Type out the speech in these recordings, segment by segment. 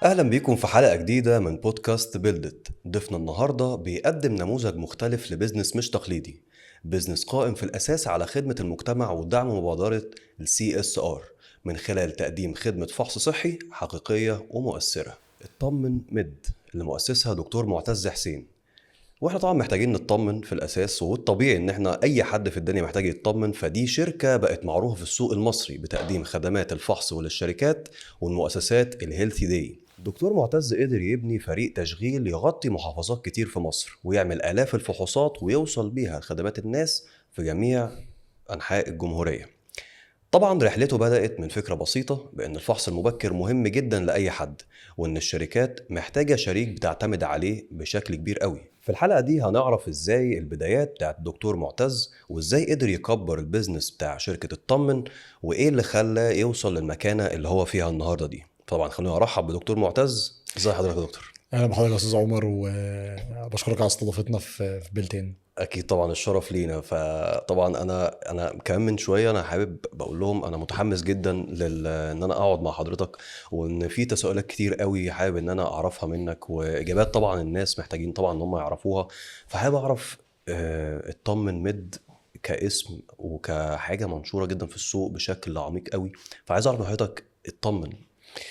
أهلا بيكم في حلقة جديدة من بودكاست بيلدت. ضيفنا النهاردة بيقدم نموذج مختلف لبزنس مش تقليدي، بزنس قائم في الأساس على خدمة المجتمع ودعم مبادرة ال CSR من خلال تقديم خدمة فحص صحي حقيقية ومؤثرة. اطمن مد اللي مؤسسها دكتور معتز حسين. واحنا طبعا محتاجين نطمن في الاساس، والطبيعي ان احنا اي حد في الدنيا محتاج يطمن، فدي شركة بقت معروفة في السوق المصري بتقديم خدمات الفحص وللشركات والمؤسسات الهيلثي داي. دكتور معتز قدر يبني فريق تشغيل يغطي محافظات كتير في مصر ويعمل آلاف الفحوصات ويوصل بيها لخدمات الناس في جميع أنحاء الجمهورية. طبعا رحلته بدأت من فكرة بسيطة بأن الفحص المبكر مهم جدا لأي حد، وأن الشركات محتاجة شريك بتعتمد عليه بشكل كبير قوي. في الحلقة دي هنعرف إزاي البدايات بتاعت الدكتور معتز، وإزاي قدر يكبر البيزنس بتاع شركة الطمن، وإيه اللي خلاه يوصل للمكانة اللي هو فيها النهاردة دي. طبعا خلينا أرحب بدكتور معتز. إزاي حضرتك يا دكتور؟ اهلا بحضرتك يا استاذ عمر، وبشكرك على استضافتنا في بلتين. اكيد طبعا الشرف لينا. فطبعا انا كمان من شويه انا حابب بقول لهم انا متحمس جدا ان انا اقعد مع حضرتك، وان في تساؤلات كتير قوي حابب ان انا اعرفها منك، واجابات طبعا الناس محتاجين طبعا ان هم يعرفوها. فحابب اعرف اطمن مد كاسم وكحاجه منشوره جدا في السوق بشكل عميق قوي. فعايز اعرف من حضرتك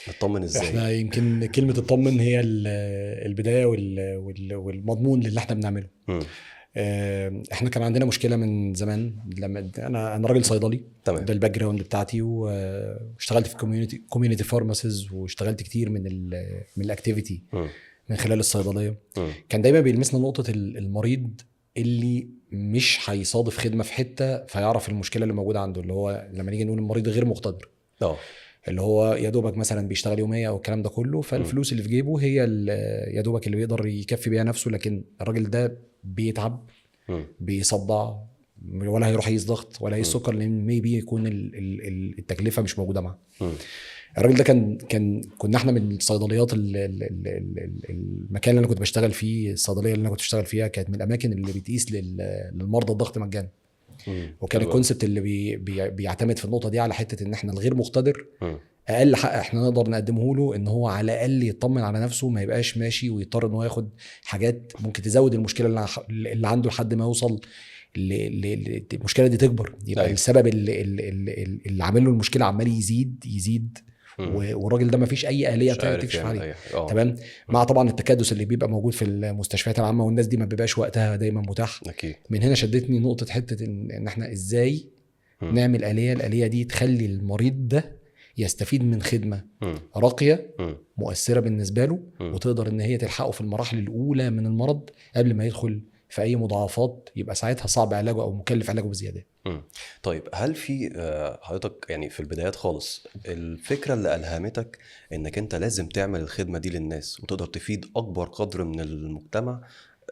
نطمن ازاي. احنا يمكن كلمة اطمن هي البداية والمضمون اللي احنا بنعمله. مم. احنا كان عندنا مشكلة من زمان. لما انا راجل صيدلي، تمام. ده الباك جراوند بتاعتي، واشتغلت في كوميونتي فارماسيز، واشتغلت كتير من الاكتيفيتي مم. من خلال الصيدلية. مم. كان دايما بيلمسنا نقطة المريض اللي مش هيصادف خدمة في حتة فيعرف المشكلة اللي موجودة عنده، اللي هو لما نيجي نقول المريض غير مقتدر، اه. اللي هو يا دوبك مثلا بيشتغل يومية او الكلام ده كله، مم. فالفلوس اللي في جيبه هي يا دوبك اللي بيقدر يكفي بيها نفسه. لكن الراجل ده بيتعب، مم. بيصدع، ولا هيروح يقيس ضغط ولا هيقيس مم. سكر، لان ميبي يكون التكلفة مش موجودة معاه. مم. الراجل ده كنا احنا من الصيدليات المكان اللي انا كنت بشتغل فيه، الصيدليه اللي انا كنت بشتغل فيها كانت من الاماكن اللي بتقيس للمرضى الضغط مجانا. وكان حلو قوي. الكونسبت اللي بيعتمد في النقطه دي على حته ان احنا الغير مقتدر اقل حق احنا نقدر نقدمه له ان هو على الاقل يطمن على نفسه، ما يبقاش ماشي ويضطر ان هو ياخد حاجات ممكن تزود المشكله اللي عنده لحد ما يوصل المشكله دي تكبر، يبقى أيوة. السبب اللي عامل له المشكله عمال يزيد. والراجل ده ما فيش اي آلية مش عارف تكشف يعمل عليه. اي حاجه. تمام. مع طبعا التكدس اللي بيبقى موجود في المستشفيات العامه، والناس دي ما بيبقاش وقتها دايما متاح. اكيد. من هنا شدتني نقطه حته ان احنا ازاي مم. نعمل الآلية دي تخلي المريض ده يستفيد من خدمه مم. راقيه مم. مؤثره بالنسبه له، مم. وتقدر ان هي تلحقه في المراحل الاولى من المرض قبل ما يدخل في اي مضاعفات يبقى ساعتها صعب علاجه او مكلف علاجه بزياده. مم. طيب هل في حضرتك يعني في البدايات خالص الفكره اللي الهمتك انك انت لازم تعمل الخدمه دي للناس وتقدر تفيد اكبر قدر من المجتمع،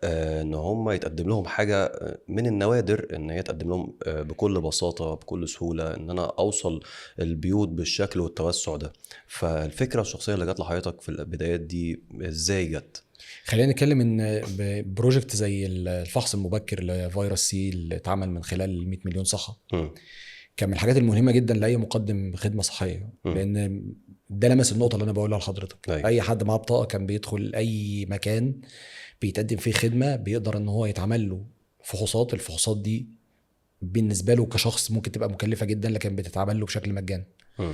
ان هم يتقدم لهم حاجه من النوادر ان هي تقدم لهم بكل بساطه بكل سهوله ان انا اوصل البيوت بالشكل والتوسع ده؟ فالفكره الشخصيه اللي جات لحضرتك في البدايات دي ازاي جت؟ خلينا نتكلم ان بروجكت زي الفحص المبكر لفيروس سي اللي اتعمل من خلال 100 مليون صحه، مم. كان من الحاجات المهمه جدا لاي مقدم خدمه صحيه، مم. لان ده لمس النقطه اللي انا بقولها لحضرتك. أيوة. اي حد معاه بطاقه كان بيدخل اي مكان بيتقدم فيه خدمه بيقدر ان هو يتعمل له فحوصات. الفحوصات دي بالنسبه له كشخص ممكن تبقى مكلفه جدا، لكن بتتعمل له بشكل مجاني. مم.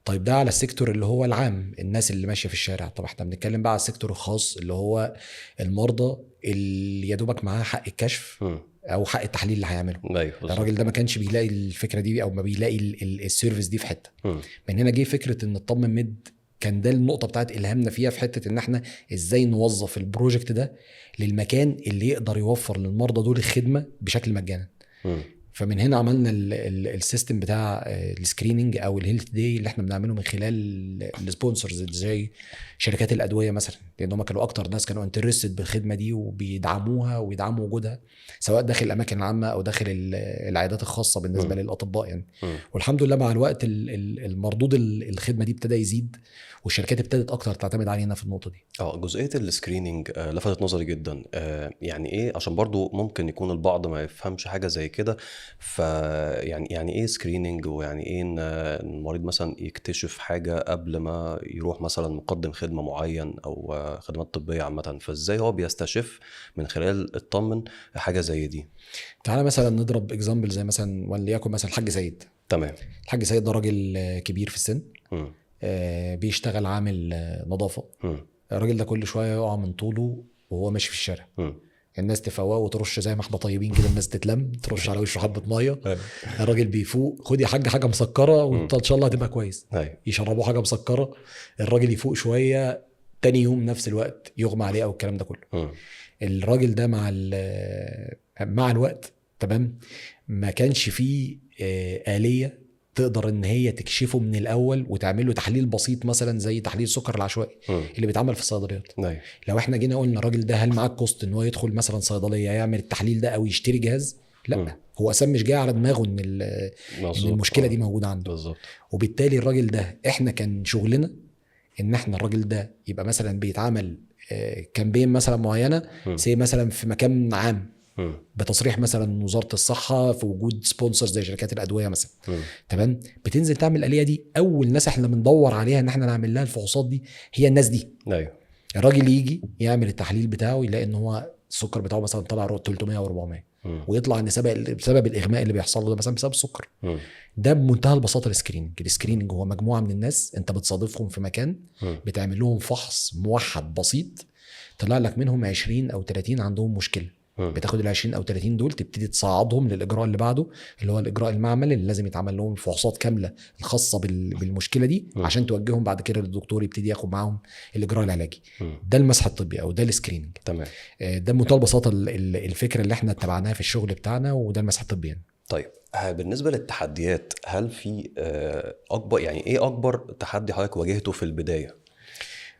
طيب ده على السيكتور اللي هو العام، الناس اللي ماشيه في الشارع. طب احنا بنتكلم بقى على السيكتور الخاص اللي هو المرضى اللي يا دوبك معاه حق الكشف مم. او حق التحليل اللي هيعمله. ايوه بالظبط. الراجل ده ما كانش بيلاقي الفكره دي او ما بيلاقي السيرفيس دي في حته. مم. من هنا جه فكره ان اطمن مد. كان ده النقطه بتاعت الهامنا فيها في حته ان احنا ازاي نوظف البروجكت ده للمكان اللي يقدر يوفر للمرضى دول الخدمه بشكل مجاني. مم. فمن هنا عملنا السيستم بتاع السكريننج او الهيلث داي اللي احنا بنعمله من خلال السبونسرز زي شركات الادويه مثلا، لان هم كانوا اكتر ناس كانوا انترستد بالخدمه دي وبيدعموها ويدعموا وجودها سواء داخل الاماكن العامه او داخل العيادات الخاصه بالنسبه للاطباء يعني. والحمد لله مع الوقت المردود الخدمه دي ابتدى يزيد، والشركات ابتدت اكتر تعتمد علينا في النقطه دي. جزئيه السكريننج لفتت نظري جدا. يعني ايه؟ عشان برضو ممكن يكون البعض ما يفهمش حاجه زي كده. يعني ايه سكريننج، ويعني ايه ان المريض مثلا يكتشف حاجة قبل ما يروح مثلا مقدم خدمة معين او خدمات طبية عامة؟ فازاي هو بيستشف من خلال الطمن حاجة زي دي؟ تعالى مثلا نضرب اكزامبل زي مثلا وليكن مثلا الحاج سيد. تمام. الحاج سيد ده راجل كبير في السن، مم. بيشتغل عامل نظافة. مم. الراجل ده كل شوية يقع من طوله وهو ماشي في الشارع. مم. الناس تفوقه وترش زي ما احنا طيبين كده، الناس تتلم ترش على وشه حبة مية. الراجل بيفوق، خد يا حاج حاجة مسكرة وانت ان شاء الله هتبقى كويس. أيوة. يشربوا حاجة مسكرة، الراجل يفوق شوية، تاني يوم نفس الوقت يغمى عليه او الكلام ده كله. مم. الراجل ده مع الوقت تمام ما كانش فيه آلية تقدر ان هي تكشفه من الاول وتعمل له تحليل بسيط مثلا زي تحليل السكر العشوائي اللي بيتعمل في الصيدليات. أيوة. لو احنا جينا قلنا الراجل ده هل معاك كوست ان هو يدخل مثلا صيدليه يعمل التحليل ده او يشتري جهاز؟ لا. هو اصلا مش جاي على دماغه ان المشكله دي موجوده عنده. بالظبط. وبالتالي الراجل ده احنا كان شغلنا ان احنا الراجل ده يبقى مثلا بيتعمل كامبين مثلا معينه زي مثلا في مكان عام بتصريح مثلا وزاره الصحه في وجود سبونسر زي شركات الادويه مثلا. تمام. بتنزل تعمل الآلية دي، اول ناس احنا بندور عليها ان احنا نعمل لها الفحوصات دي هي الناس دي. ايوه. الراجل يجي يعمل التحليل بتاعه يلاقي ان هو السكر بتاعه مثلا طلع 300 او 400 ويطلع ان بسبب الاغماء اللي بيحصل له ده مثلا بسبب السكر. ده بمنتهى البساطه السكريننج هو مجموعه من الناس انت بتصادفهم في مكان بتعمل لهم فحص موحد بسيط، طلع لك منهم 20 او 30 عندهم مشكله. بتاخد ال 20 او 30 دول تبتدي تصعدهم للاجراء اللي بعده اللي هو الاجراء المعملي اللي لازم يتعمل لهم فحوصات كامله الخاصه بالمشكله دي عشان توجههم بعد كده للدكتور يبتدي ياخد معاهم الاجراء العلاجي. ده المسح الطبي او ده السكريننج. تمام. ده بمنتهى البساطه الفكره اللي احنا اتبعناها في الشغل بتاعنا، وده المسح الطبي يعني. طيب بالنسبه للتحديات، هل في اكبر، يعني ايه اكبر تحدي حضرتك واجهته في البدايه؟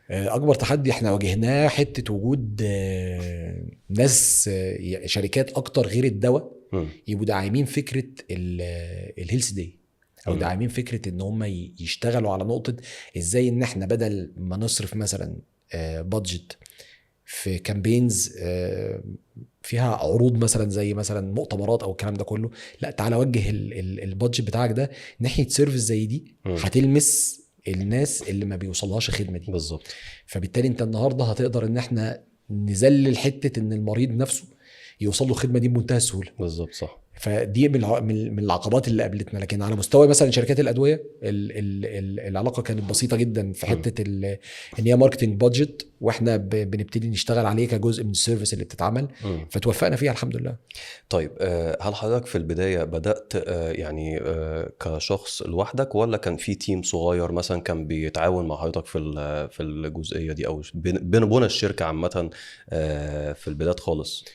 اكبر تحدي احنا واجهناه حته وجود ناس شركات اكتر غير الدواء يبقوا داعمين فكره الهيلث داي او داعمين فكره ان هم يشتغلوا على نقطه ازاي ان احنا بدل ما نصرف مثلا بادجت في كامبينز فيها عروض مثلا زي مثلا مؤتمرات او الكلام ده كله، لا تعالى وجه البادجت بتاعك ده ناحيه سيرفيس زي دي هتلمس الناس اللي ما بيوصلهاش الخدمه دي. بالظبط. فبالتالي انت النهارده هتقدر ان احنا نذلل حته ان المريض نفسه يوصل له الخدمه دي بمنتهى السهوله. بالظبط صح. فدي من العقبات اللي قابلتنا. لكن على مستوى مثلا شركات الادويه العلاقه كانت بسيطه جدا في حته ان هي ماركتنج بادجت واحنا بنبتدي نشتغل عليه كجزء من السيرفيس اللي بتتعمل، فتوفقنا فيها الحمد لله. طيب هل حضرتك في البدايه بدات يعني كشخص لوحدك، ولا كان في تيم صغير مثلا كان بيتعاون مع حضرتك في الجزئيه دي، او بنى الشركه عامه في البدايات خالص؟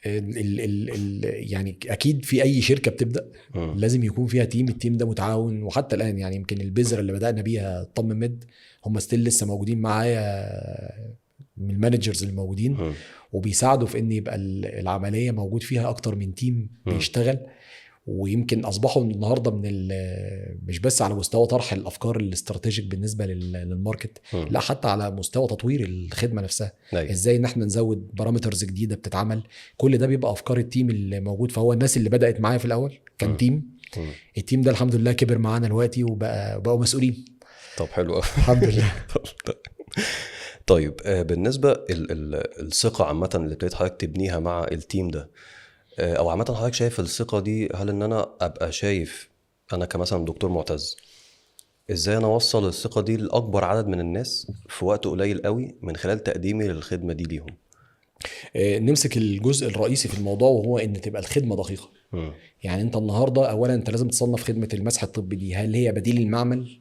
يعني اكيد في اي شركه بتبدا لازم يكون فيها تيم، التيم ده متعاون. وحتى الان يعني يمكن البذره اللي بدانا بيها طم مد هم ستيل لسه موجودين معايا من المانجرز اللي موجودين وبيساعدوا في ان يبقى العمليه موجود فيها اكتر من تيم بيشتغل. ويمكن اصبحوا النهارده مش بس على مستوى طرح الافكار الاستراتيجيك بالنسبه للماركت، لا حتى على مستوى تطوير الخدمه نفسها. ازاي ان احنا نزود بارامترز جديده بتتعمل، كل ده بيبقى افكار التيم اللي موجود. فهو الناس اللي بدات معايا في الاول كان تيم، التيم ده الحمد لله كبر معانا دلوقتي وبقوا مسؤولين. طب حلو الحمد لله. طيب بالنسبه الثقه عامه اللي ابتديت حضرتك تبنيها مع التيم ده، او عامه حضرتك شايف الثقه دي، هل ان انا ابقى شايف انا كمثلا دكتور معتز ازاي انا اوصل الثقه دي لاكبر عدد من الناس في وقت قليل قوي من خلال تقديمي للخدمه دي ليهم؟ نمسك الجزء الرئيسي في الموضوع وهو ان تبقى الخدمه دقيقه. يعني انت النهارده اولا انت لازم تصنف خدمه المسح الطبي دي هل هي بديل المعمل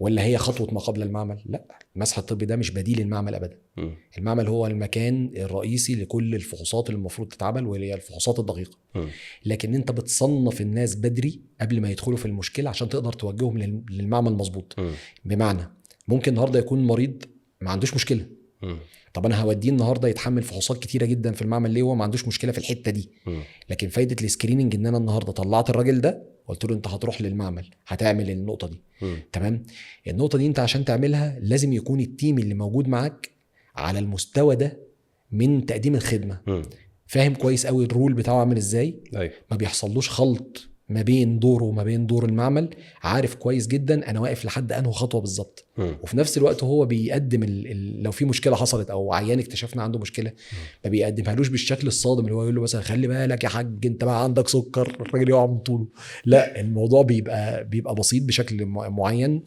ولا هي خطوه ما قبل المعمل. لا، المسح الطبي ده مش بديل المعمل ابدا. المعمل هو المكان الرئيسي لكل الفحوصات اللي المفروض تتعمل وهي الفحوصات الدقيقه. لكن انت بتصنف الناس بدري قبل ما يدخلوا في المشكله عشان تقدر توجههم للمعمل مظبوط. بمعنى ممكن النهارده يكون مريض ما عندوش مشكله، طب انا هوديه النهارده يتحمل فحوصات كتيره جدا في المعمل ليه هو ما عندوش مشكله في الحته دي. لكن فايده السكريننج ان انا النهارده طلعت الراجل ده قلت له انت هتروح للمعمل هتعمل النقطه دي. تمام. النقطه دي انت عشان تعملها لازم يكون التيم اللي موجود معاك على المستوى ده من تقديم الخدمه. فاهم كويس قوي الرول بتاعه عامل ازاي، ايوه ما بيحصلوش خلط ما بين دوره وما بين دور المعمل، عارف كويس جدا انا واقف لحد انه خطوه بالظبط. وفي نفس الوقت هو بيقدم لو في مشكله حصلت او عيان اكتشفنا عنده مشكله، ما بيقدمهالوش بالشكل الصادم اللي هو يقول له مثلا خلي بالك يا حاج انت بقى عندك سكر الراجل يقع من طوله. لا، الموضوع بيبقى بسيط بشكل معين،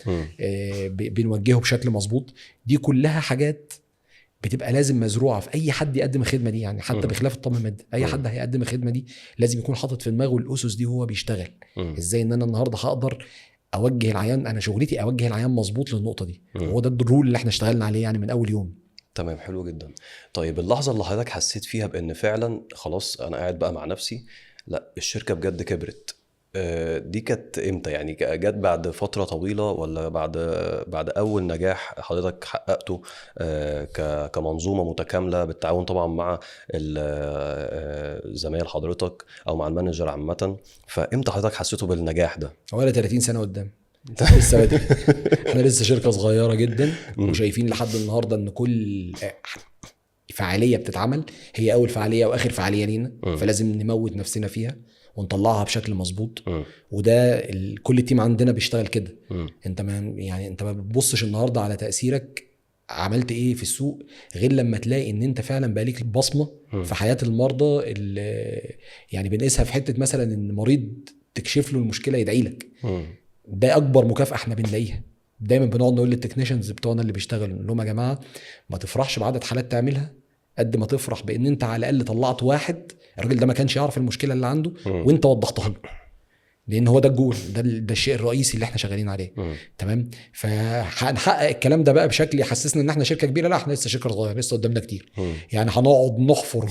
بنوجهه بشكل مظبوط. دي كلها حاجات بتبقى لازم مزروعه في اي حد يقدم الخدمه دي، يعني حتى بخلاف الطاقم المادي اي حد هيقدم الخدمه دي لازم يكون حاطط في دماغه الاسس دي وهو بيشتغل. ازاي ان انا النهارده هقدر اوجه العيان، انا شغلتي اوجه العيان مظبوط للنقطه دي، وهو ده الرول اللي احنا اشتغلنا عليه يعني من اول يوم. تمام، حلو جدا. طيب اللحظه اللي حضرتك حسيت فيها بان فعلا خلاص انا قاعد بقى مع نفسي، لا الشركه بجد كبرت، دي كانت امتى؟ يعني جت بعد فترة طويلة ولا بعد اول نجاح حضرتك حققته كمنظومة متكاملة بالتعاون طبعا مع زمايل حضرتك او مع المانجر عامة؟ فامتى حضرتك حسيته بالنجاح ده؟ ولا 30 سنة قدام لسه بدري. احنا لسه شركة صغيرة جدا وشايفين لحد النهاردة ان كل فعالية بتتعمل هي اول فعالية واخر فعالية لينا، فلازم نموت نفسنا فيها ونطلعها بشكل مظبوط. وده كل التيم عندنا بيشتغل كده. انت ما بتبصش النهارده على تأثيرك عملت ايه في السوق غير لما تلاقي ان انت فعلا بقى ليك بصمه في حياه المرضى. اللي يعني بنقيسها في حته مثلا ان مريض تكشف له المشكله يدعي لك، ده اكبر مكافاه احنا بنلاقيها. دايما بنقعد نقول للتكنيشنز بتوعنا اللي بيشتغلوا نقول لهم يا جماعه ما تفرحش بعدد حالات تعملها قد ما تفرح بان انت على الاقل طلعت واحد الراجل ده ما كانش يعرف المشكله اللي عنده وانت وضحتها له، لان هو ده الجول، ده الشيء الرئيسي اللي احنا شغالين عليه. تمام، فهنحقق الكلام ده بقى بشكل يحسسنا ان احنا شركه كبيره. لا، احنا لسه شركه صغيره، لسه قدامنا كتير. يعني هنقعد نحفر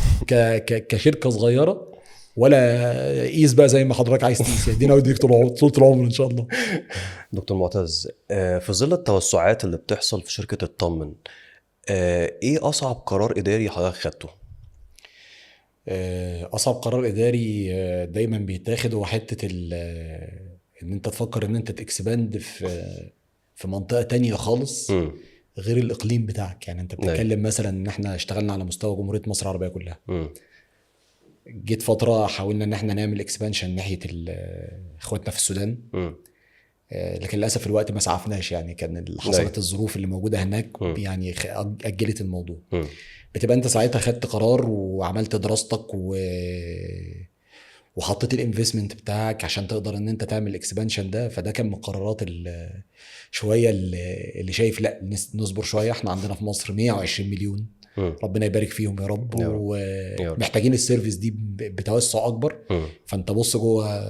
كشركه صغيره، ولا قيس بقى زي ما حضرتك عايز تقيس. يدينا وديك طول العمر ان شاء الله. دكتور معتز، في ظل التوسعات اللي بتحصل في شركه اطمن، ايه اصعب قرار اداري حضرتك خدته؟ اصعب قرار اداري دايما بيتاخد هو حته ان انت تفكر ان انت تكسباند في منطقه تانية خالص غير الاقليم بتاعك. يعني انت بتتكلم مثلا ان احنا اشتغلنا على مستوى جمهوريه مصر العربيه كلها. جيت فتره حاولنا ان احنا نعمل اكسبانشن ناحيه اخواتنا في السودان، لكن للاسف الوقت ما سعفناش. يعني كان حصلت الظروف اللي موجوده هناك يعني اجلت الموضوع. بتبقى انت ساعتها خدت قرار وعملت دراستك وحطيت الانفستمنت بتاعك عشان تقدر ان انت تعمل الاكسبانشن ده. فده كان من القرارات شويه اللي شايف لا نصبر شويه. احنا عندنا في مصر 120 مليون، ربنا يبارك فيهم يا رب، ومحتاجين السيرفيس دي بتوسع اكبر. فانت بص جوه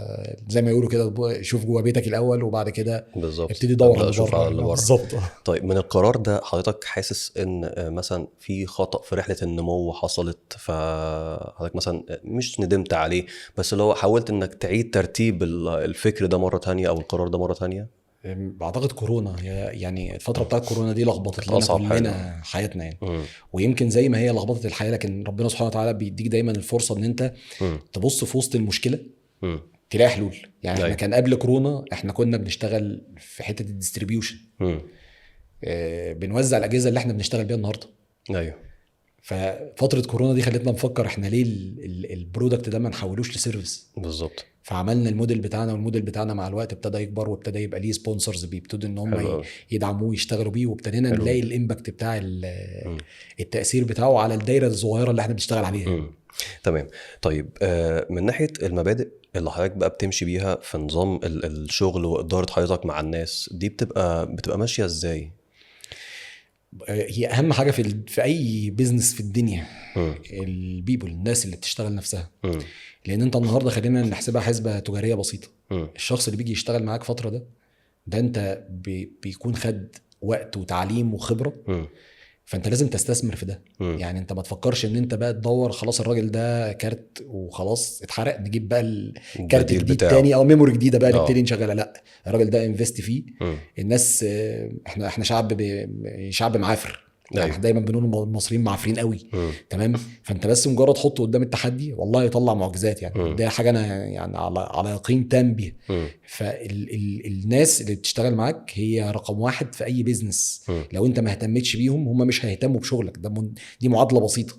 زي ما يقولوا كده، شوف جوه بيتك الاول وبعد كده ابتدي دور على بره. بالظبط. طيب من القرار ده حضرتك حاسس ان مثلا في خطأ في رحله النمو حصلت، فحضرتك مثلا مش ندمت عليه بس اللي هو حاولت انك تعيد ترتيب الفكر ده مره تانية او القرار ده مره تانية؟ بعتقد كورونا، يعني الفتره بتاعت كورونا دي لخبطت لنا كلنا حياتنا يعني. ويمكن زي ما هي لخبطت الحياه، لكن ربنا سبحانه وتعالى بيديك دايما الفرصه ان انت تبص في وسط المشكله تلاقي حلول. يعني احنا كان قبل كورونا احنا كنا بنشتغل في حته الديستريبيوشن، بنوزع الاجهزه اللي احنا بنشتغل بيها النهارده. ايوه. ففتره كورونا دي خلتنا نفكر احنا ليه البرودكت ده ما نحولوش لسيرفيس. بالظبط. فعملنا الموديل بتاعنا، والموديل بتاعنا مع الوقت ابتدى يكبر وابتدى يبقى ليه سبونسرز بيبتدوا ان هم يدعموه ويشتغلوا بيه، وابتدينا نلاقي الامباكت بتاع التاثير بتاعه على الدايره الصغيره اللي احنا بنشتغل عليها. تمام. طيب من ناحيه المبادئ اللي حضرتك بقى بتمشي بيها في نظام الشغل واداره حضرتك مع الناس دي بتبقى ماشيه ازاي؟ هي اهم حاجه في اي بيزنس في الدنيا البيبل، الناس اللي بتشتغل نفسها. لان انت النهارده خلينا نحسبها حسبه تجاريه بسيطه. الشخص اللي بيجي يشتغل معاك فتره ده انت بيكون خد وقت وتعليم وخبره، فانت لازم تستثمر في ده. يعني انت ما تفكرش ان انت بقى تدور خلاص الراجل ده كارت وخلاص اتحرق نجيب بقى الكارت الجديد تاني او ميموري جديده بقى نبتدي نشغلها. لا، الراجل ده انفست فيه. الناس احنا شعب معافر، يعني أيوة. دايما بنقول المصريين معفرين قوي. تمام. فانت بس مجرد تحطه قدام التحدي والله يطلع معجزات يعني. ده حاجه انا يعني على يقين تام بيها. فالناس اللي بتشتغل معاك هي رقم واحد في اي بيزنس. لو انت ما اهتمتش بيهم هم مش هيهتموا بشغلك. دي معادله بسيطه.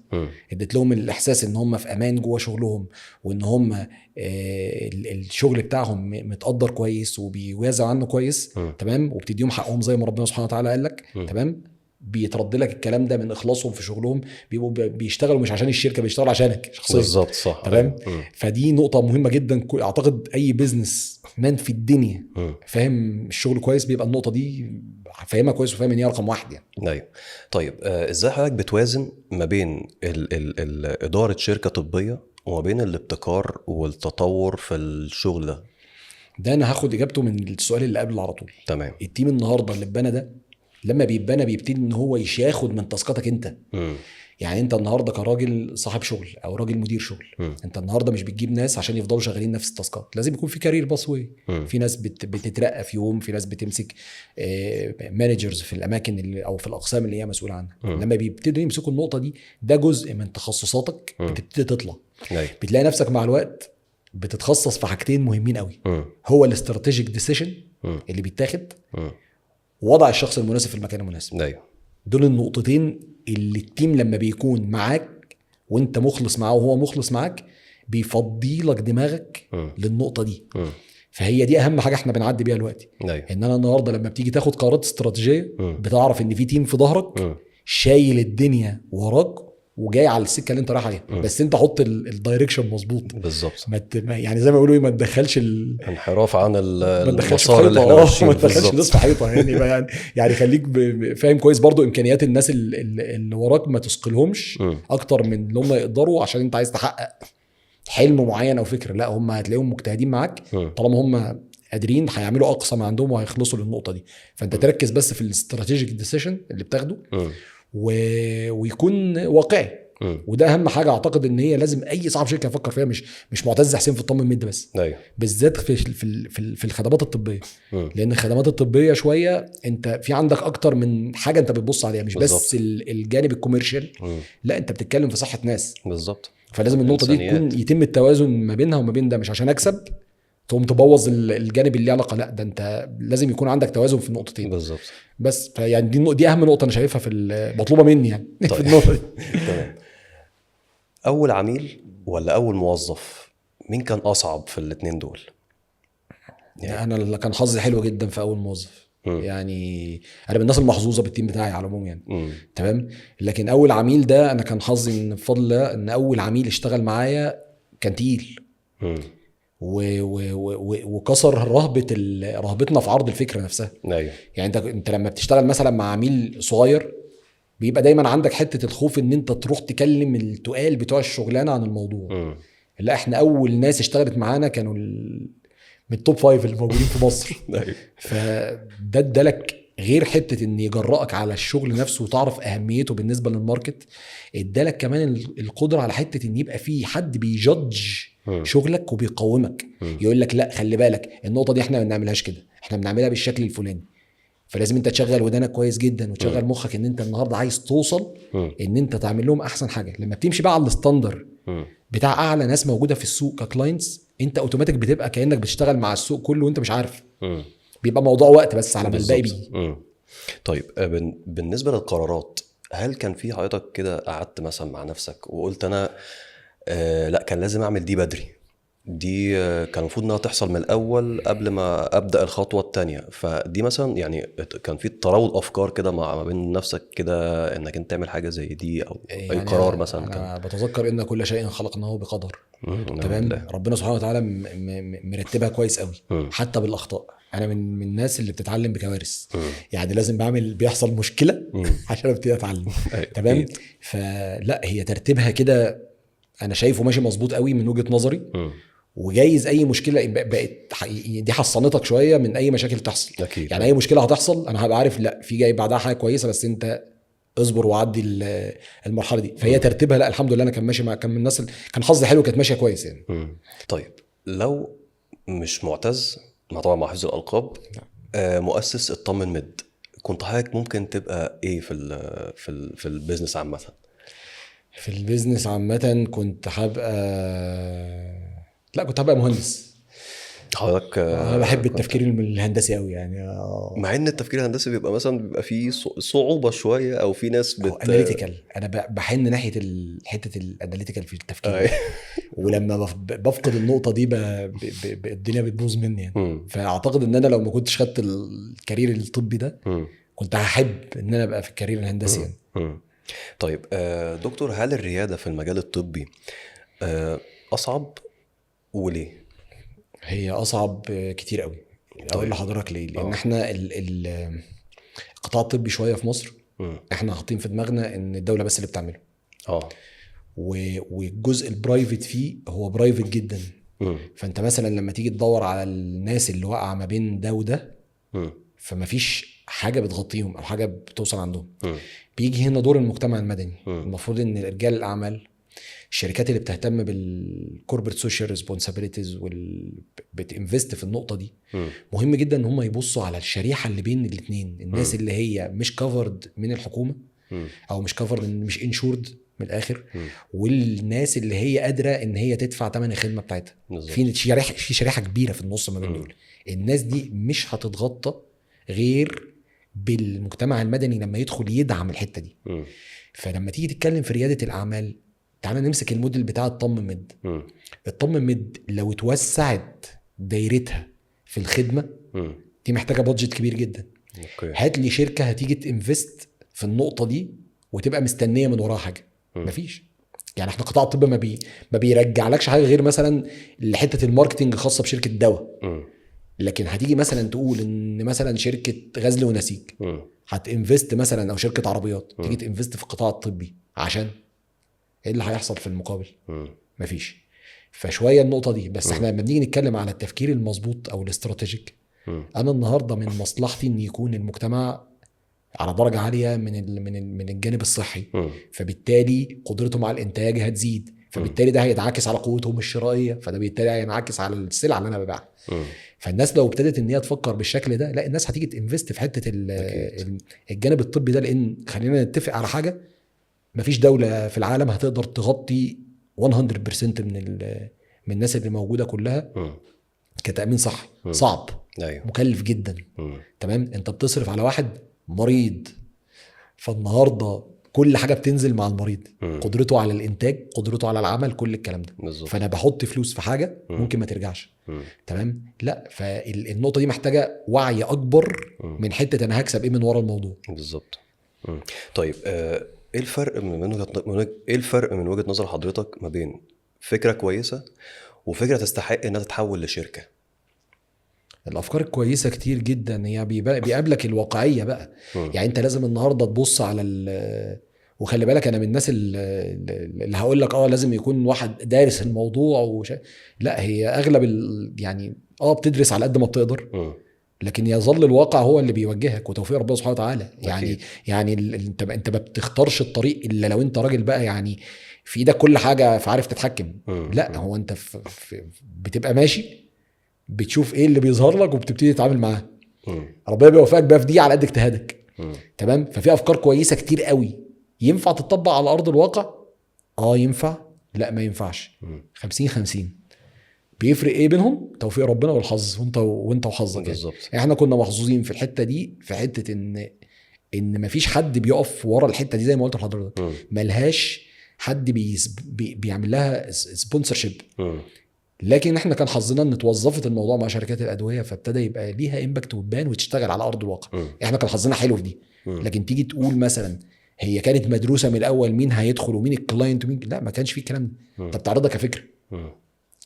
اديت لهم الاحساس ان هم في امان جوه شغلهم، وان هم الشغل بتاعهم متقدر كويس وبيوازع عنه كويس. تمام. وبتديهم حقهم زي ما ربنا سبحانه وتعالى قال لك. تمام. بيترد لك الكلام ده من اخلاصهم في شغلهم. بيبقوا بيشتغلوا مش عشان الشركه، بيشتغلوا عشانك شخصيا. بالظبط صح. تمام. فدي نقطه مهمه جدا. اعتقد اي بزنس مان في الدنيا فاهم الشغل كويس بيبقى النقطه دي فاهمها كويس وفاهم ان هي رقم واحد يعني. ايوه. طيب ازاي حضرتك بتوازن ما بين اداره شركه طبيه وما بين الابتكار والتطور في الشغل ده انا هاخد اجابته من السؤال اللي قبل على طول. تمام. التيم النهارده اللي اتبنى ده لما بيتبنى بيبتدي ان هو ياخد من تاسكاتك انت. يعني انت النهارده كراجل صاحب شغل او راجل مدير شغل، انت النهارده مش بتجيب ناس عشان يفضلوا شغالين نفس التاسكات. لازم يكون في كارير باسوي. في ناس بتترقى في يوم، في ناس بتمسك مانجرز في الاماكن اللي او في الاقسام اللي هي مسؤوله عنها. لما بيبتدوا يمسكوا النقطه دي، ده جزء من تخصصاتك بتبتدي تطلع. بتلاقي نفسك مع الوقت بتتخصص في حاجتين مهمين قوي. هو الاستراتيجيك ديسيشن اللي بيتاخد، ووضع الشخص المناسب في المكان المناسب. ايوه. دول النقطتين اللي التيم لما بيكون معاك وانت مخلص معاه وهو مخلص معاك بيفضي لك دماغك للنقطه دي. فهي دي اهم حاجه احنا بنعدي بيها دلوقتي. ان انا النهارده لما بتيجي تاخد قرارات استراتيجيه بتعرف ان في تيم في ظهرك شايل الدنيا وراك وجاي على السكه اللي انت رايح عليها. بس انت حط الدايركشن مظبوط بالظبط. يعني زي ما بيقولوا ما تدخلش انحراف عن المسار اللي احنا ماشيين. ما تدخلش الناس في حيطه يعني خليك فاهم كويس برضو امكانيات الناس اللي وراك، ما تثقلهمش اكتر من اللي هم يقدروا عشان انت عايز تحقق حلم معين او فكره. لا، هم هتلاقيهم مجتهدين معاك طالما هم قادرين هيعملوا اقصى ما عندهم وهيخلصوا للنقطه دي. فانت تركز بس في الاستراتيجيك ديسيشن اللي بتاخده ويكون واقعي. وده اهم حاجه اعتقد ان هي لازم اي صاحب شركه يفكر فيها. مش معتز حسين في الطمن مد بس. أيوه. بالذات في الخدمات الطبيه. لان الخدمات الطبيه شويه انت في عندك اكتر من حاجه انت بتبص عليها، مش بالزبط. بس الجانب الكوميرشال، لا انت بتتكلم في صحه ناس بالظبط. فلازم النقطه دي يتم التوازن ما بينها وما بين ده. مش عشان اكسب تقوم تبوظ الجانب اللي علاقه، لا ده انت لازم يكون عندك توازن في النقطتين بالظبط. بس يعني دي اهم نقطه انا شايفها في مطلوبه مني يعني. طيب. في النقطه دي. تمام. اول عميل ولا اول موظف، مين كان اصعب في الاثنين دول؟ يعني انا اللي كان حظي حلو جدا في اول موظف. يعني انا من الناس المحظوظه بالتيم بتاعي على العموم يعني. تمام. لكن اول عميل ده انا كان حظي ان بفضل الله ان اول عميل اشتغل معايا كان تقيل وكسر رهبتنا في عرض الفكره نفسها. أيوه. يعني انت لما بتشتغل مثلا مع عميل صغير بيبقى دايما عندك حته الخوف ان انت تروح تكلم التقال بتوع الشغلانه عن الموضوع. لا، احنا اول ناس اشتغلت معانا كانوا من التوب 5 اللي موجودين في مصر. فده ادالك غير حته ان يجرأك على الشغل نفسه وتعرف اهميته بالنسبه للماركت، ادالك كمان القدره على حته ان يبقى في حد بيجادج شغلك وبيقومك. يقول لك لا خلي بالك النقطه دي احنا ما بنعملهاش كده، احنا بنعملها بالشكل الفلاني. فلازم انت تشغل ودانك كويس جدا وتشغل مخك ان انت النهارده عايز توصل ان انت تعمل لهم احسن حاجه. لما بتمشي بقى على الستاندر بتاع اعلى ناس موجوده في السوق ككلاينتس، انت اوتوماتيك بتبقى كانك بتشتغل مع السوق كله وانت مش عارف. بيبقى موضوع وقت بس على ما الباقي بيجي. طيب بالنسبه للقرارات، هل كان في حضرتك كده قعدت مثلا مع نفسك وقلت انا لا كان لازم اعمل دي بدري، دي كان المفروض انها تحصل من الاول قبل ما ابدا الخطوه الثانيه؟ فدي مثلا يعني كان في تراود افكار كده ما بين نفسك كده انك انت تعمل حاجه زي دي او يعني اي قرار مثلا؟ انا بتذكر ان كل شيء خلقناه بقدر. تمام. ربنا سبحانه وتعالى مرتبها كويس قوي حتى بالاخطاء. انا من الناس اللي بتتعلم بكوارث. يعني لازم بيحصل مشكله عشان ابتدي اتعلم. تمام. فلا هي ترتيبها كده انا شايفه ماشي مظبوط قوي من وجهه نظري. وجايز اي مشكله بقت دي حصنتك شويه من اي مشاكل تحصل. أكيد. يعني اي مشكله هتحصل انا هبقى عارف لا في جاي بعدها حاجه كويسه، بس انت اصبر وعدي المرحله دي. فهي ترتيبها لا الحمد لله انا كان ماشي كان من الناس كان حظي حلو كانت ماشيه كويس يعني. طيب لو مش معتز طبعا مع حفظ الالقاب، مؤسس الطمن مد، كنت حضرتك ممكن تبقى ايه في البيزنس عامه؟ في البيزنس عامة كنت هبقى، لا كنت هبقى مهندس. حضرتك انا بحب كنت، التفكير الهندسي قوي يعني. مع ان التفكير الهندسي بيبقى مثلا بيبقى فيه صعوبة شوية، او في ناس هو اناليتيكال، انا بحن ناحيه حته الاناليتيكال في التفكير أي. ده. ولما بفقد النقطه دي الدنيا بتبوظ مني يعني. مم. فاعتقد ان انا لو ما كنتش خدت الكارير الطبي ده مم. كنت هحب ان انا ابقى في الكارير الهندسي يعني. مم. طيب دكتور، هل الريادة في المجال الطبي أصعب وليه؟ هي اصعب كتير قوي. اقول طيب. لحضرتك ليه؟ لان احنا القطاع الطبي شويه في مصر مم. احنا حاطين في دماغنا ان الدوله بس اللي بتعمله، اه. والجزء البرايفت فيه هو برايفت جدا. مم. فانت مثلا لما تيجي تدور على الناس اللي واقعه ما بين ده وده، مم. فما فيش حاجه بتغطيهم او حاجه بتوصل عندهم. مم. بيجي هنا دور المجتمع المدني. مم. المفروض ان رجال الاعمال، الشركات اللي بتهتم بالكوربريت سوشيال ريسبونسابيلتيز بتنفست في النقطه دي، مم. مهم جدا ان هم يبصوا على الشريحه اللي بين الاثنين، الناس اللي هي مش كفرد من الحكومه مم. او مش كفرد، مش انشورد من الاخر، مم. والناس اللي هي قادره ان هي تدفع ثمن الخدمه بتاعتها. بالظبط. في شريحه كبيره في النص ما بين دول. الناس دي مش هتتغطى غير بالمجتمع المدني لما يدخل يدعم الحته دي. مم. فلما تيجي تتكلم في رياده الاعمال، تعال نمسك الموديل بتاع الطم مد. مم. الطم مد لو اتوسعت دايرتها في الخدمه مم. دي محتاجه بادجت كبير جدا. اوكي. هات لي شركه هتيجي تنفست في النقطه دي وتبقى مستنيه من وراها حاجه. مفيش. يعني احنا قطاع الطب ما بيرجعلكش حاجه غير مثلا لحته الماركتنج خاصه بشركه دواء. مم. لكن هتيجي مثلا تقول ان مثلا شركه غزل ونسيج مم. هتنفست مثلا، او شركه عربيات تيجي تنفست في القطاع الطبي، عشان ايه اللي هيحصل في المقابل؟ مم. مفيش. فشويه النقطه دي بس. احنا لما بنيجي نتكلم على التفكير المظبوط او الاستراتيجيك، انا النهارده من مصلحتي ان يكون المجتمع على درجه عاليه من الجانب الصحي، فبالتالي قدرتهم على الانتاج هتزيد، فبالتالي ده هينعكس على قوتهم الشرائيه، فده بالتالي هينعكس على السلعه اللي انا ببيعها. فالناس لو ابتدت ان هي تفكر بالشكل ده، لا الناس هتيجي تنفست في حته الجانب الطبي ده. لان خلينا نتفق على حاجه، مفيش دوله في العالم هتقدر تغطي 100% من الناس اللي موجوده كلها كتامين صحي. صعب. أيوه. مكلف جدا. تمام. انت بتصرف على واحد مريض، فالنهارده كل حاجه بتنزل مع المريض، قدرته على الانتاج، قدرته على العمل، كل الكلام ده بالزبط. فانا بحط فلوس في حاجه ممكن ما ترجعش. تمام. لا، فالنقطه دي محتاجه وعي اكبر من حته انا هكسب ايه من ورا الموضوع. بالظبط. طيب ايه الفرق من وجهة نظر حضرتك ما بين فكرة كويسة وفكرة تستحق انها تتحول لشركة؟ الافكار الكويسه كتير جدا، هي بيقابلك الواقعيه بقى. يعني انت لازم النهارده تبص على وخلي بالك انا من الناس اللي هقول لك لازم يكون واحد دارس الموضوع لا، هي اغلب يعني بتدرس على قد ما بتقدر، لكن يظل الواقع هو اللي بيوجهك وتوفيق ربنا سبحانه وتعالى. يعني انت ما بتختارش الطريق الا لو انت راجل بقى يعني في ايدك كل حاجه فعارف تتحكم. لا، هو انت بتبقى ماشي، بتشوف ايه اللي بيظهر لك وبتبتدي تتعامل معاه. ربنا بيوفقك بقى في دي على قد اجتهادك. تمام. ففي افكار كويسه كتير قوي ينفع تطبق على ارض الواقع. ينفع، لا ما ينفعش. 50-50. بيفرق ايه بينهم؟ توفيق ربنا والحظ، وانت وحظك. بالظبط. يعني احنا كنا محظوظين في الحته دي، في حته ان مفيش حد بيقف ورا الحته دي زي ما قلت لحضرتك. ملهاش حد بيعمل لها سبونسرشيب. لكن احنا كان حظنا ان توظفت الموضوع مع شركات الادويه، فابتدى يبقى ليها امباكت وتبان وتشتغل على ارض الواقع. احنا كان حظنا حلو في دي. لكن تيجي تقول مثلا هي كانت مدروسه من الاول مين هيدخل ومين الكلاينت ومين، لا ما كانش فيه الكلام ده. انت بتعرضها كفكره،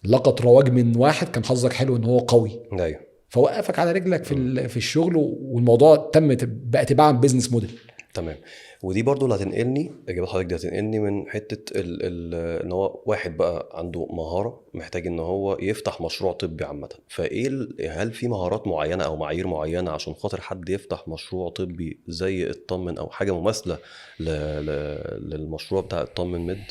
لقط رواج من واحد كان حظك حلو ان هو قوي. ايوه. فوقفك على رجلك في الشغل، والموضوع بقى تباعا بيزنس موديل. تمام. ودي برضو اللي هتنقلني، اجابه حضرتك دي هتنقلني من حته ان هو واحد بقى عنده مهاره محتاج ان هو يفتح مشروع طبي عامه. فايه هل في مهارات معينه او معايير معينه عشان خاطر حد يفتح مشروع طبي زي الطمن او حاجه مماثله للمشروع بتاع الطمن مد؟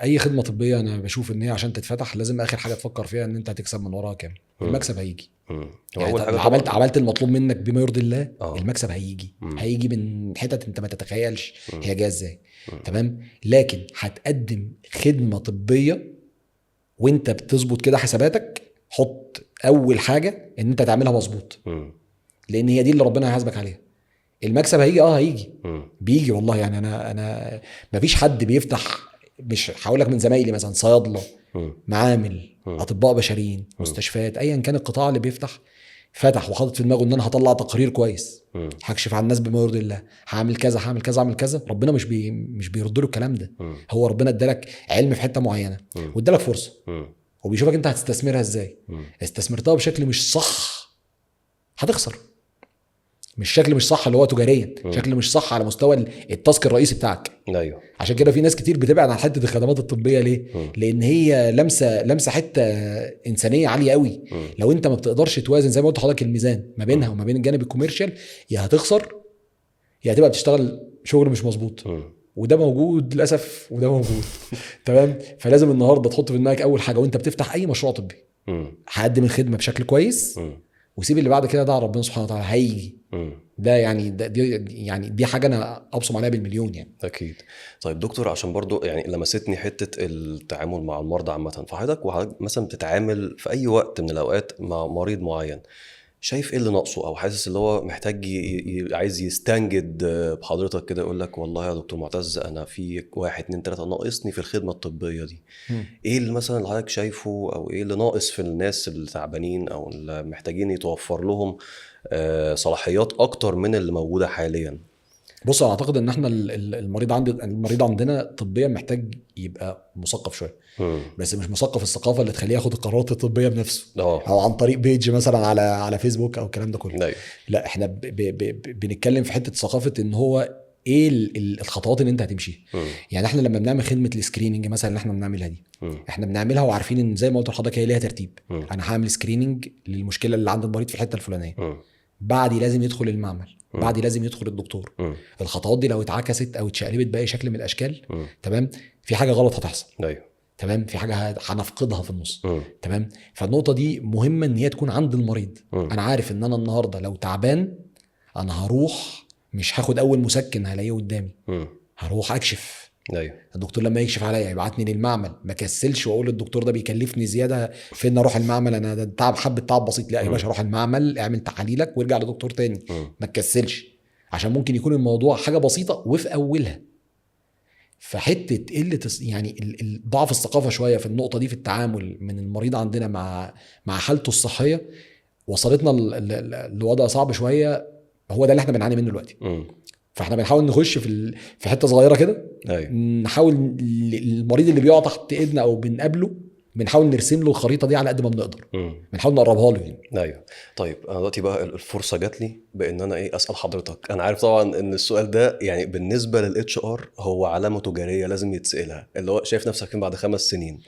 اي خدمه طبيه انا بشوف ان هي عشان تتفتح لازم اخر حاجه تفكر فيها ان انت هتكسب من وراها كام. المكسب هيجي يعني اول حاجه عملت المطلوب منك بما يرضي الله، آه. المكسب هيجي من حتت انت ما تتخيلش هي جايه ازاي. مم. تمام. لكن هتقدم خدمه طبيه وانت بتظبط كده حساباتك، حط اول حاجه ان انت تعملها مظبوط، لان هي دي اللي ربنا هيحاسبك عليها. المكسب هيجي بيجي والله. يعني انا مفيش حد بيفتح، مش هقول لك من زمايلي مثلا صيادله، معامل، اطباء بشريين، مستشفيات، ايا كان القطاع اللي بيفتح، فتح وحاطط في دماغه ان انا هطلع تقرير كويس، هكشف على الناس بما يرضي الله، هعمل كذا هعمل كذا اعمل كذا. ربنا مش بيرد له الكلام ده. هو ربنا ادالك علم في حته معينه وادالك فرصه، وبيشوفك انت هتستثمرها ازاي. استثمرتها بشكل مش صح هتخسر. مش شكل مش صح اللي هو تجاريا، شكل مش صح على مستوى التاسك الرئيسي بتاعك. ايوه. عشان كده في ناس كتير بتبعد عن حته الخدمات الطبيه. ليه؟ لان هي لمسه حته انسانيه عاليه قوي. لو انت ما بتقدرش توازن زي ما قلت لحضرتك الميزان ما بينها وما بين الجانب الكوميرشال، يا هتخسر يا هتبقى بتشتغل شغل مش مظبوط. وده موجود للاسف وده موجود. تمام. فلازم النهارده تحط في دماغك اول حاجه وانت بتفتح اي مشروع طبي، هقدم الخدمه بشكل كويس، وسيب اللي بعد كده ده على ربنا سبحانه وتعالى هيجي. ده يعني دي حاجه انا ابصم عليها بالمليون يعني. اكيد. طيب دكتور، عشان برضو يعني لمستني حته التعامل مع المرضى عامه، فحضرتك مثلا بتتعامل في اي وقت من الاوقات مع مريض معين، شايف ايه اللي ناقصه او حاسس اللي هو محتاج عايز يستنجد بحضرتك كده، يقول لك والله يا دكتور معتز انا في 1 2 3 ناقصني في الخدمه الطبيه دي. ايه اللي مثلا اللي حضرتك شايفه، او ايه اللي ناقص في الناس اللي تعبانين او اللي محتاجين يتوفر لهم صلاحيات اكتر من اللي موجوده حاليا؟ بص انا اعتقد ان احنا المريض عندنا طبيا محتاج يبقى مثقف شويه، بس مش مثقف الثقافه اللي تخليه ياخد القرارات الطبيه بنفسه او عن طريق بيج مثلا على فيسبوك او الكلام ده كله. لا احنا بنتكلم في حته ثقافه ان هو ايه الخطوات اللي انت هتمشيها. يعني احنا لما بنعمل خدمه السكريننج مثلا اللي احنا بنعملها دي، احنا بنعملها وعارفين ان زي ما قلت لحضرتك هي ليها ترتيب. انا هعمل سكريننج للمشكله اللي عند المريض في الحته الفلانيه، بعدي لازم يدخل المعمل، بعدي لازم يدخل الدكتور. الخطوات دي لو اتعكست او اتشقلبت باي شكل من الاشكال، تمام، في حاجه غلط هتحصل. تمام، في حاجه هنفقدها في النص. تمام. فالنقطه دي مهمه ان هي تكون عند المريض. انا عارف ان انا النهارده لو تعبان انا هروح مش هاخد اول مسكن هلاقيه قدامي، هروح اكشف. الدكتور لما يكشف عليا يبعتني للمعمل، ما كسلش واقول الدكتور ده بيكلفني زياده فين اروح المعمل، انا ده تعب حبه تعب بسيط. لا يا باشا، روح المعمل اعمل تحاليلك وارجع لدكتور تاني. ما تكسلش، عشان ممكن يكون الموضوع حاجه بسيطه وفي اولها. فحته قله يعني ضعف الثقافه شويه في النقطه دي في التعامل من المريض عندنا مع حالته الصحيه وصلتنا لوضع صعب شويه. هو ده اللي احنا بنعاني منه دلوقتي. فاحنا بنحاول نخش في حته صغيره كده. نحاول المريض اللي بيقع تحت ايدنا او بنقابله بنحاول نرسم له الخريطه دي على قد ما بنقدر، بنحاول نقربها له يعني. طيب انا دلوقتي بقى الفرصه جات لي بان انا اسال حضرتك. انا عارف طبعا ان السؤال ده يعني بالنسبه للاتش ار هو علامه تجاريه لازم يتسالها، اللي هو شايف نفسك فين بعد 5 سنين.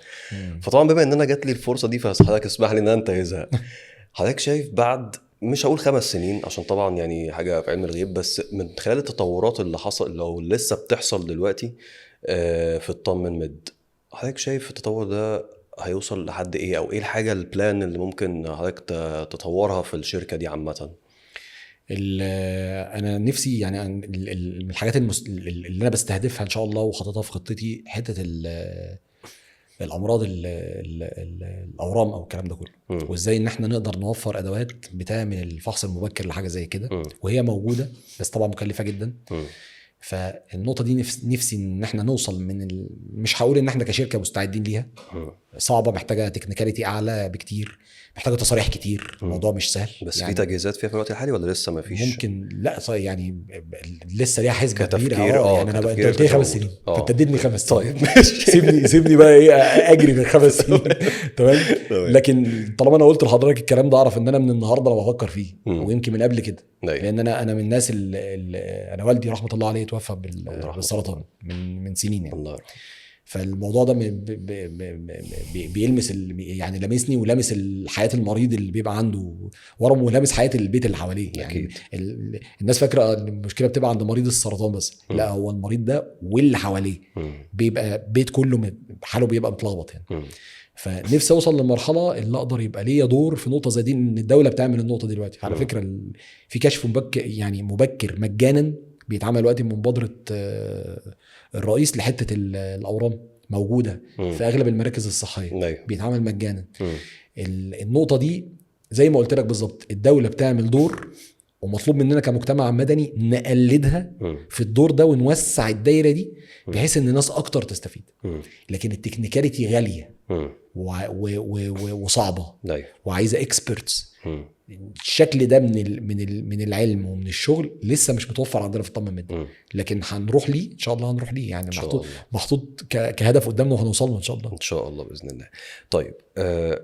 فطبعا بما ان انا جات لي الفرصه دي فحضرتك اسمح لي ان انا انتهزها. حضرتك شايف بعد، مش هقول 5 سنين عشان طبعا يعني حاجه في علم الغيب، بس من خلال التطورات اللي حصل لو لسه بتحصل دلوقتي في الطمن مد، حضرتك شايف التطور ده هيوصل لحد ايه، او ايه الحاجه البلان اللي ممكن حضرتك تطورها في الشركه دي عامه؟ انا نفسي يعني من الحاجات اللي انا بستهدفها ان شاء الله وخططها في خطتي حته الامراض الاورام او الكلام ده كله، وازاي ان احنا نقدر نوفر ادوات بتعمل الفحص المبكر لحاجه زي كده. وهي موجوده بس طبعا مكلفه جدا. فالنقطه دي نفسي ان احنا نوصل مش هقول ان احنا كشركه مستعدين ليها، صعبه، محتاجه تكنيكاليتي اعلى بكتير، محتاجه تصاريح كتير، الموضوع مش سهل. بس يعني في تجهيزات فيها في الوقت الحالي ولا لسه ما فيش؟ ممكن لا يعني لسه ليها حزمه كبيره. يعني انا انت قلت لي 5 سنين فانت اديتني 5 سنين. طيب سيبني بقى ايه اجري من 5 سنين. تمام. لكن طالما انا قلت لحضرتك الكلام ده اعرف ان انا من النهارده انا بفكر فيه، ويمكن من قبل كده. لان انا من الناس اللي انا والدي رحمه الله عليه توفى بالسرطان من سنين يعني. الله يرحمه. فالموضوع ده بيلمس يعني لمسني ولمس حياه المريض اللي بيبقى عنده ورم، ولمس حياه البيت اللي حواليه يعني. الناس فاكره ان المشكله بتبقى عند مريض السرطان بس. لا، هو المريض ده واللي حواليه بيبقى بيت كله حاله بيبقى متلخبط يعني. فنفسي اوصل للمرحله اللي اقدر يبقى ليا دور في نقطه زي دي، ان الدوله بتعمل النقطه دي دلوقتي على فكره. في كشف مبكر يعني مبكر مجانا بيتعمل دلوقتي من مبادره الرئيس لحته الاورام، موجوده في اغلب المراكز الصحيه، بيتعمل مجانا. النقطه دي زي ما قلت لك بالظبط، الدوله بتعمل دور ومطلوب مننا كمجتمع مدني نقلدها في الدور ده ونوسع الدايره دي بحيث ان الناس اكتر تستفيد. لكن التكنيكاليتي غاليه وصعبه وعايزه اكسبرتس. الشكل ده من العلم ومن الشغل لسه مش متوفر عندنا في الطب المدني، لكن هنروح ليه ان شاء الله، هنروح ليه يعني، محطوط كهدف قدامنا وهنوصل له ان شاء الله ان شاء الله باذن الله. طيب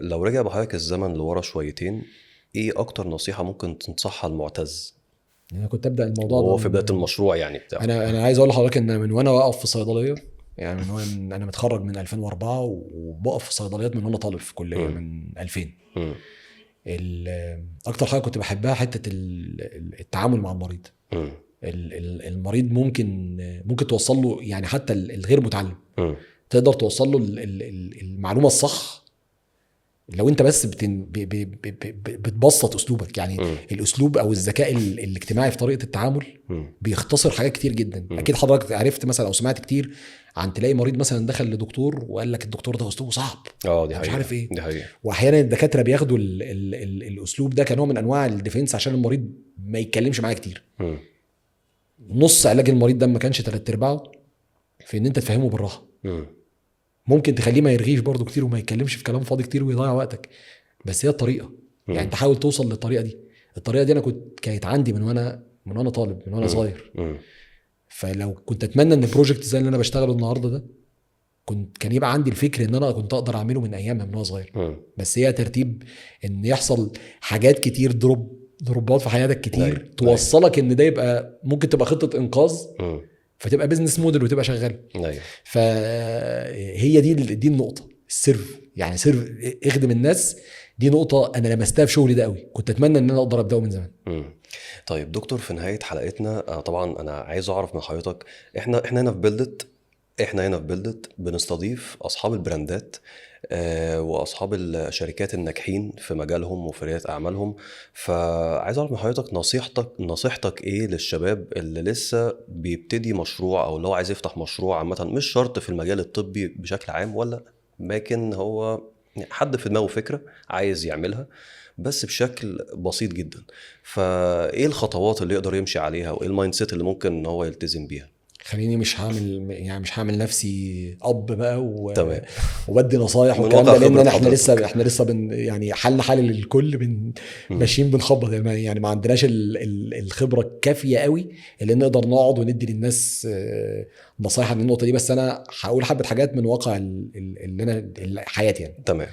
لو رجع بحضرتك الزمن لورا شويتين، ايه اكتر نصيحه ممكن تنصحها المعتز؟ انا كنت ابدا الموضوع ده في بدايه المشروع يعني بتاعه. انا عايز اقول لحضرتك ان من وانا واقف في صيدليه، يعني من انا متخرج من 2004 وبقف في صيدليات من وانا طالب في كليه من 2000. اكتر حاجه كنت بحبها حته التعامل مع المريض. المريض ممكن توصل له يعني حتى الغير متعلم تقدر توصل له المعلومه الصح لو انت بس بتبسط اسلوبك يعني. الاسلوب او الذكاء الاجتماعي في طريقه التعامل بيختصر حاجات كتير جدا. اكيد حضرتك عرفت مثلا او سمعت كتير عن تلاقي مريض مثلا دخل لدكتور وقال لك الدكتور ده اسلوبه صعب، دي مش عارف ايه، دي حقيقة. واحيانا الدكاتره بياخدوا الاسلوب ده كنوع من انواع الديفنس عشان المريض ما يتكلمش معاه كتير. نص علاج المريض ده ما كانش 3/4 في ان انت تفهمه بالراحه. ممكن تخليه ما يرغيش برضو كتير وما يتكلمش في كلام فاضي كتير ويضيع وقتك، بس هي الطريقه. يعني انت حاول توصل للطريقه دي. الطريقه دي انا كانت عندي من وانا طالب، من وانا صغير. فلو كنت اتمنى ان بروجكت زي اللي انا بشتغله النهارده ده كان يبقى عندي الفكر ان انا كنت اقدر اعمله من ايامها من وانا صغير. بس هي ترتيب ان يحصل حاجات كتير، ضربات في حياتك كتير توصلك ان ده يبقى ممكن تبقى خطه انقاذ فتبقى بيزنس موديل وتبقى شغال. فهي دي النقطه، السيرف يعني سيرف، اخدم الناس. دي نقطه انا لمستها في شغلي ده قوي، كنت اتمنى ان انا اقدر ابداه من زمان. طيب دكتور، في نهايه حلقتنا طبعا انا عايز اعرف من حضرتك، احنا هنا في بيلدت بنستضيف اصحاب البراندات واصحاب الشركات الناجحين في مجالهم وفي رياده اعمالهم. فعايز اعرف من حضرتك نصيحتك ايه للشباب اللي لسه بيبتدي مشروع او اللي هو عايز يفتح مشروع عامه، مش شرط في المجال الطبي بشكل عام ولا، لكن هو حد في دماغه فكره عايز يعملها بس بشكل بسيط جدا. فايه الخطوات اللي يقدر يمشي عليها وايه المايند سيت اللي ممكن ان هو يلتزم بيها؟ خليني مش هعمل نفسي اب بقى وبدي نصايح والكلام ده، لان احنا لسه يعني حل للكل ماشيين بنخبط يعني ما عندناش الخبره الكافيه قوي اللي نقدر نقعد وندي للناس نصايح عن النقطه دي. بس انا هقول حبه حاجات من واقع اللي انا حياتي يعني. تمام.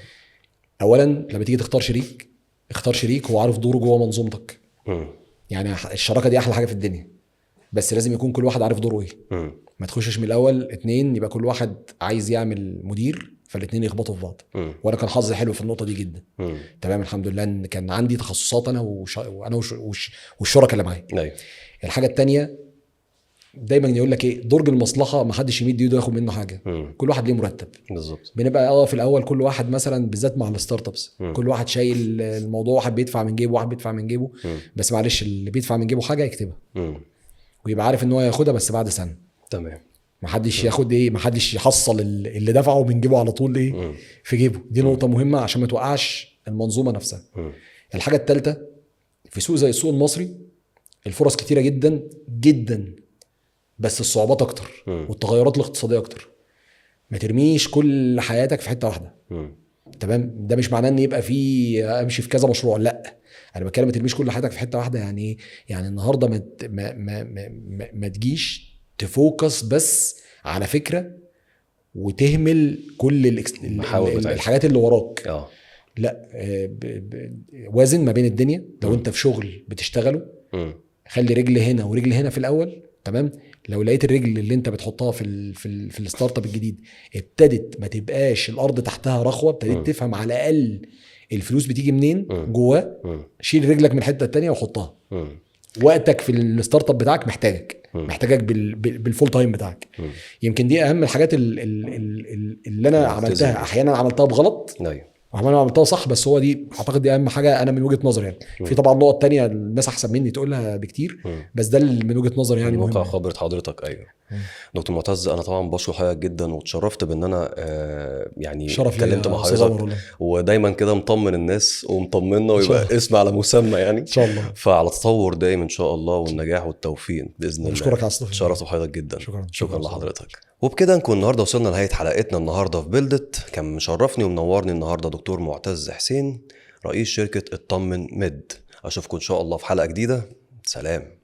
اولا لما تيجي تختار شريك، اختار شريك هو عارف دوره جوه منظومتك. يعني الشراكه دي احلى حاجه في الدنيا، بس لازم يكون كل واحد عارف دوره ايه. ما تخشش من الاول 2 يبقى كل واحد عايز يعمل مدير فالاثنين يخبطوا في بعض. وانا كان حظي حلو في النقطه دي جدا. تمام الحمد لله ان كان عندي تخصصات انا والشركاء اللي معايا. الحاجه الثانيه دايما يقول لك ايه، درج المصلحه ما حدش يمد ايده ياخد منه حاجه. كل واحد ليه مرتب بالظبط. بنبقى في الاول كل واحد مثلا بالذات مع الستارت ابس كل واحد شايل الموضوع، واحد بيدفع من جيبه واحد بيدفع من جيبه. بس معلش اللي بيدفع من جيبه حاجه يكتبها ويبقى عارف ان هو ياخدها بس بعد سنه. تمام. ما حدش ياخد ايه، ما حدش يحصل اللي دفعه من جيبه على طول ايه في جيبه. دي نقطه مهمه عشان ما توقعش المنظومه نفسها. الحاجه الثالثه، في سوق زي السوق المصري الفرص كتيره جدا جدا بس الصعوبات اكتر والتغيرات الاقتصاديه اكتر. ما ترميش كل حياتك في حته واحده. تمام. ده مش معناه ان يبقى في امشي في كذا مشروع، لا انا بتكلم ما ترميش كل حياتك في حته واحده. يعني يعني النهارده ما تجيش تفوكس بس على فكره وتهمل كل الحاجات اللي وراك. لا وازن ما بين الدنيا. لو انت في شغل بتشتغله خلي رجل هنا ورجل هنا في الاول. تمام. لو لقيت الرجل اللي انت بتحطها في الستارت اب الجديد ابتدت ما تبقاش الارض تحتها رخوه، ابتديت تفهم على الاقل الفلوس بتيجي منين جواه، شيل رجلك من الحته التانية وحطها. وقتك في الستارت اب بتاعك محتاجك. محتاجك بالفول تايم بتاعك. يمكن دي اهم الحاجات اللي انا عملتها. احيانا عملتها بغلط، واحيانا عملتها صح، بس هو دي اعتقد دي اهم حاجه انا من وجهه نظري يعني. في طبعا نقط تانية الناس احسن مني تقولها بكتير، بس ده من وجهه نظري يعني موقع خبره حضرتك. ايوه دكتور معتز، انا طبعا بشكر حضرتك جدا، واتشرفت بان انا يعني اتكلمت مع حضرتك، ودايما كده مطمن الناس ومطمنا، ويبقى اسم على مسمى يعني ان شاء الله. فعلى تطور دايما ان شاء الله، والنجاح والتوفيق باذن الله. اشكرك على الاستضافه، شرفت بحضرتك جدا. شكرا لحضرتك. وبكده نكون النهارده وصلنا لنهايه حلقتنا النهارده في بيلدت. كان مشرفني ومنورني النهارده دكتور معتز حسين، رئيس شركه اطمن ميد. اشوفكم ان شاء الله في حلقه جديده. سلام.